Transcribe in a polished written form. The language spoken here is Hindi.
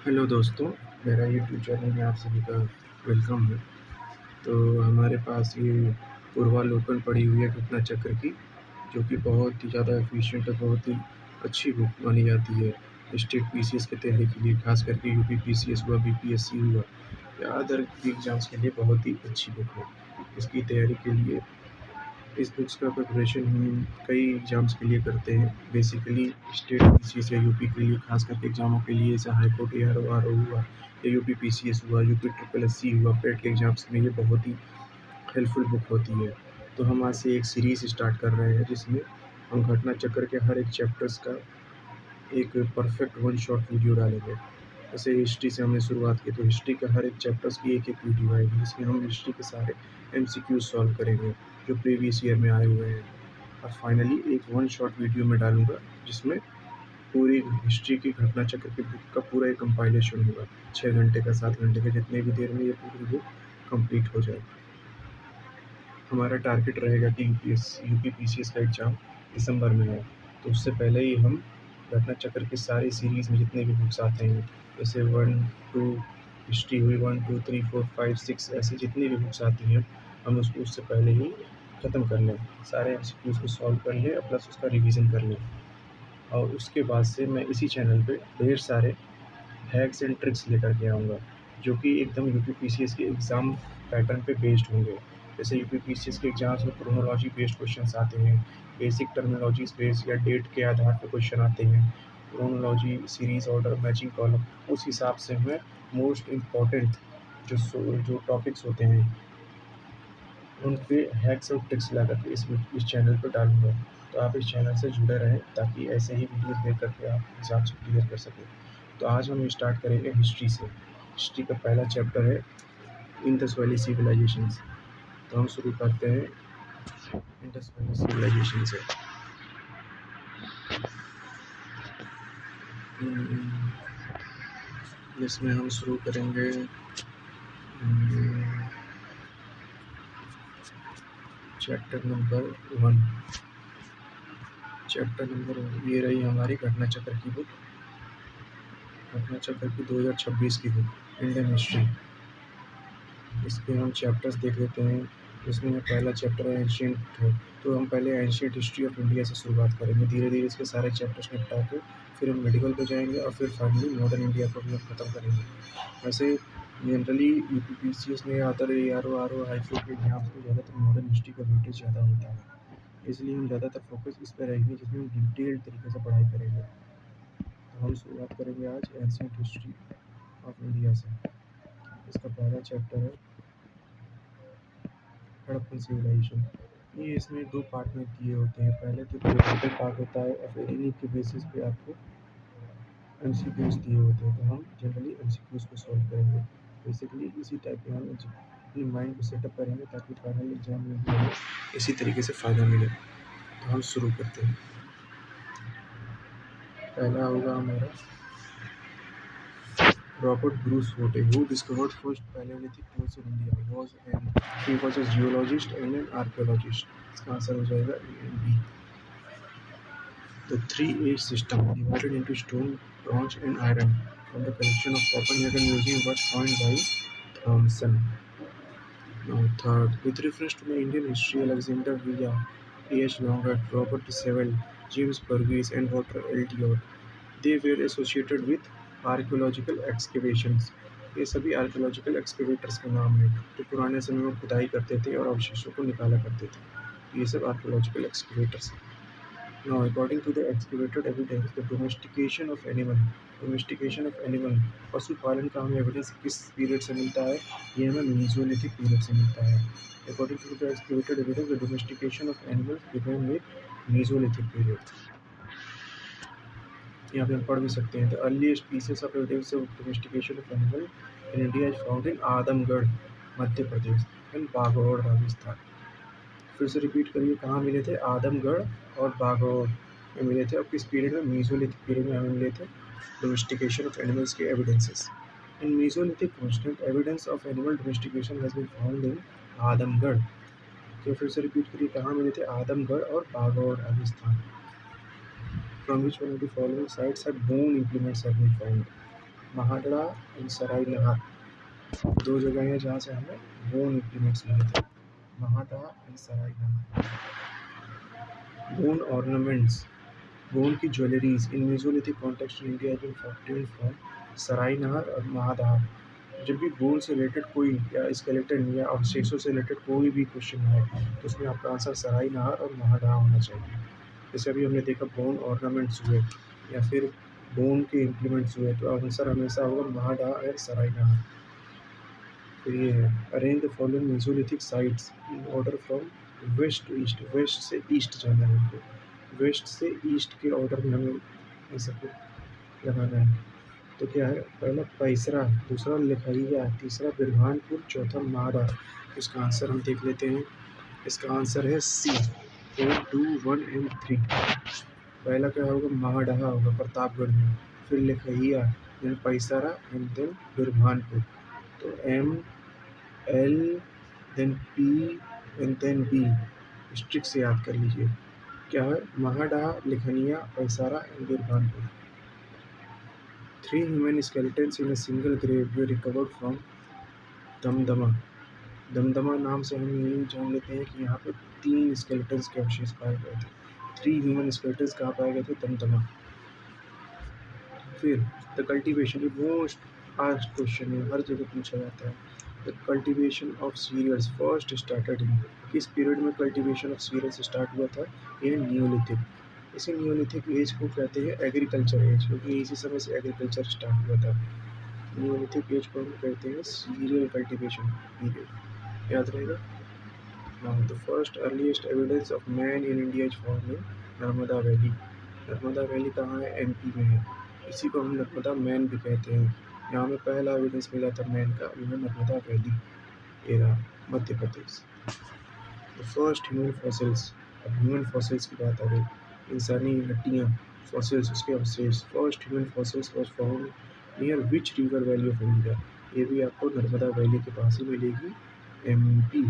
हेलो दोस्तों, मेरा यूट्यूब चैनल में आप सभी का वेलकम है। तो हमारे पास ये पूर्वालोकन पड़ी हुई है घटना चक्र की, जो कि बहुत ही ज़्यादा एफिशिएंट और बहुत ही अच्छी बुक मानी जाती है स्टेट पीसीएस की तैयारी के लिए, खास करके यूपी पीसीएस हुआ, बीपीएससी हुआ या अदर एग्ज़ाम्स के लिए बहुत ही अच्छी बुक है। इसकी तैयारी के लिए इस बुक्स का प्रिपरेशन हम कई एग्ज़ाम्स के लिए करते हैं। बेसिकली स्टेट पीसीएस या यूपी के लिए खास करके एग्ज़ामों के लिए, जैसे हाई कोर्ट एआरओ आरओ हुआ या यूपी पीसीएस हुआ, यूपी ट्रिपल एससी हुआ, पेट के एग्ज़ाम्स में ये बहुत ही हेल्पफुल बुक होती है। तो हम आज से एक सीरीज़ स्टार्ट कर रहे हैं जिसमें हम घटना चक्र के हर एक चैप्टर्स का एक परफेक्ट वन शॉट वीडियो डालेंगे। जैसे हिस्ट्री से हमने शुरुआत की, तो हिस्ट्री के हर एक चैप्टर्स की एक-एक वीडियो आएगी, जिसमें हम हिस्ट्री के सारे एमसीक्यूज़ सॉल्व करेंगे, जो प्रीवियस ईयर में आए हुए हैं। और फाइनली एक वन शॉट वीडियो मैं डालूँगा, जिसमें पूरी हिस्ट्री की घटना चक्र की बुक का पूरा एक कंपाइलेशन होगा। 6 घंटे का, 7 घंटे का, जितने भी देर में ये पूरी बुक कंप्लीट हो जाए। हमारा टारगेट रहेगा कि यूपी पीसीएस का एग्ज़ाम दिसंबर में है, तो उससे पहले ही हम घटना चक्र की सारी सीरीज़ में जितने भी बुक्स आते हैं, जैसे 1-2 हिस्ट्री हुई, 1, 2, 3, 4, 5, 6 ऐसी जितनी भी बुक्स आती हैं, हम उसको उससे पहले ही ख़त्म कर लें। सारे एमसीक्यूज़ को सॉल्व कर लें और प्लस उसका रिवीजन कर लें। और उसके बाद से मैं इसी चैनल पे ढेर सारे हैक्स एंड ट्रिक्स लेकर के आऊँगा, जो कि एकदम यूपी पीसीएस के एग्ज़ाम पैटर्न पे बेस्ड होंगे। जैसे यूपी पीसीएस के एग्ज़ाम्स में क्रोनोलॉजी बेस्ड क्वेश्चंस आते हैं, बेसिक टर्मिनोलॉजीज़ बेस्ड या डेट के आधार पे क्वेश्चन आते हैं, chronology, series order, matching column, उस हिसाब से मैं मोस्ट इम्पोर्टेंट जो टॉपिक्स होते हैं, उन पे हैक्स और ट्रिक्स ला करके इस चैनल पे डालूँगा। तो आप इस चैनल से जुड़े रहें, ताकि ऐसे ही वीडियोज़ देख कर के आप एग्ज़ाम्स क्लियर कर सकें। तो आज हम स्टार्ट करेंगे हिस्ट्री से। हिस्ट्री का पहला चैप्टर है इंडस वैली सिविलाइजेशंस। तो हम शुरू करते हैं इंडस वैली सिविलाइजेशन से। इसमें हम शुरू करेंगे चैप्टर नंबर 1। चैप्टर नंबर ये रही हमारी घटना चक्र की बुक, घटना चक्र की 2026 की बुक, इंडियन हिस्ट्री। इसके हम चैप्टर्स देख लेते हैं। इसमें पहला चैप्टर है एंशिएंट है, तो हम पहले एंशिएंट हिस्ट्री ऑफ इंडिया से शुरुआत करेंगे। धीरे-धीरे इसके सारे चैप्टर्स निपटा के फिर हम मेडिकल पे जाएँगे और फिर फाइनली मॉडर्न इंडिया को भी हम खत्म करेंगे। वैसे जनरली यूपीपीसीएस में other ARO, RO, high court के एग्ज़ाम्स में ज़्यादातर मॉडर्न हिस्ट्री का वेटेज ज़्यादा होता है। इसलिए हम ज़्यादातर फोकस इस पे रहेंगे, जिसमें हम डिटेल्ड तरीके से पढ़ाई करेंगे। तो हम शुरुआत करेंगे आज एंशिएंट हिस्ट्री ऑफ इंडिया से। इसका पहला चैप्टर है हड़प्पन सिविलाइजेशन। ये इसमें 2 पार्ट में दिए होते हैं। पहले तो थ्योरेटिकल पार्ट होता है और फिर इन्हीं के बेसिस पे आपको एमसीक्यूज़ दिए होते हैं। तो हम जनरली एमसीक्यूज़ को सॉल्व करेंगे। बेसिकली इसी टाइप के हम अपने माइंड को सेटअप करेंगे, ताकि फाइनल एग्ज़ाम में भी हमें इसी तरीके से फ़ायदा मिले। तो हम शुरू करते हैं। पहला होगा हमारा Robert Bruce Foote, who discovered first Palaeolithic tools in India, he was a geologist and an archaeologist. इसका आंसर हो जाएगा A and B. The three-age system, divided into stone, bronze and iron, from the collection of Copenhagen Museum, was coined by Thomson. Now third, with reference to the Indian history, Alexander Villa, A.H. Longard, Robert Sewell, James Purvis and Walter L. Diot, they were associated with archaeological excavations. ये सभी आर्कियोलॉजिकल एक्सकेवेटर्स के नाम हैं, जो पुराने समय में खुदाई करते थे और अवशेषों को निकाला करते थे। ये सब आर्कियोलॉजिकल एक्सकेवेटर्स हैं। Now, according to the excavated evidence, the domestication of animal, पशुपालन का हमें एविडेंस किस पीरियड से मिलता है? ये हमें मीसोलिथिक पीरियड से मिलता है। According to the excavated evidence, the domestication of animals began with Mesolithic period. यहाँ पे हम पढ़ भी सकते हैं। The earliest pieces of evidence of domestication of animal in India is found in Adamgarh, Madhya Pradesh, and Bagore, Rajasthan. फिर से रिपीट करिए, कहाँ मिले थे? आदमगढ़ और बागौर में मिले थे। और किस पीरियड में? मीसोलिथिक पीरियड में हमें मिले थे डोमेस्टिकेशन ऑफ एनिमल्स के evidences. In Mesolithic constant evidence of animal domestication has been found in Adamgarh. तो फिर से रिपीट करिए, कहाँ मिले थे? आदमगढ़ और Bagor, Rajasthan. From which one of the following sites have bone implements have been found? Mahadaha and Sarai Nahar, दो जगह हैं जहाँ से हमें बोन इम्प्लीमेंट्स मिले थे, MHADA and Sarai Nahar. Bone ornaments, bone की jewelleries in mesolithic context in India have been from Sarai Nahar और महादहार। जब भी बोन से रिलेटेड कोई या स्केलेटन या अवशेषों से रिलेटेड कोई भी क्वेश्चन है तो उसमें आपका आंसर सराय नहर और महादहा होना चाहिए। जैसे अभी हमने देखा बोन ऑर्नामेंट्स हुए या फिर बोन के इम्प्लीमेंट्स हुए तो आंसर हमेशा होगा महादहा और सराय नहर। फिर ये है arrange the following Mesolithic sites in order from west to east, west से ईस्ट जाना है हमको, वेस्ट से ईस्ट के ऑर्डर में हमें ये सब लगाना है। तो क्या है, पहला पैसरा, दूसरा लिखइया, तीसरा बिरहानपुर, चौथा महाडा। इसका आंसर हम देख लेते हैं। इसका आंसर है सी 4, 2, 1 एंड 3। पहला क्या होगा, महाडहा होगा प्रतापगढ़ में, फिर Lekhahia, then Paisra and then Birhanpur. तो M L then P and then B, strict से याद कर लीजिए। क्या है, Mahadaha, Lekhahia, Paisra and Birhanpur. 3 human skeletons in a single grave were recovered from Damdama. Damdama नाम से हम यही जान लेते हैं कि यहाँ पे 3 स्केलेटन्स के अवशेष पाए गए थे। 3 ह्यूमन स्केलेटन्स कहाँ पाए गए थे, दमदमा। फिर द कल्टीवेशन, ये मोस्ट आस्क्ड क्वेश्चन है, हर जगह पूछा जाता है। The cultivation of cereals first started in, किस पीरियड में कल्टीवेशन ऑफ सीरियल्स स्टार्ट हुआ था, ये नियोलिथिक। इसी नियोलिथिक एज को कहते हैं एग्रीकल्चर एज, क्योंकि इसी समय से एग्रीकल्चर स्टार्ट हुआ था। नियोलिथिक एज को हम कहते हैं सीरियल कल्टीवेशन पीरियड, याद रहेगा। Now the first earliest evidence of man in India is found in Narmada valley. Narmada valley कहाँ है, एमपी में है, इसी को हम नर्मदा मैन भी कहते हैं। यहाँ में पहला एविडेंस मिला था मैन का, वो है Narmada valley era, Madhya Pradesh. The first human fossils, अब ह्यूमन फॉसिल्स की बात आ गई, इंसानी हड्डियाँ, फॉसिल्स, उसके अवशेष। First human fossils was found near which river valley of India, ये भी आपको नर्मदा वैली के पास ही मिलेगी, एमपी।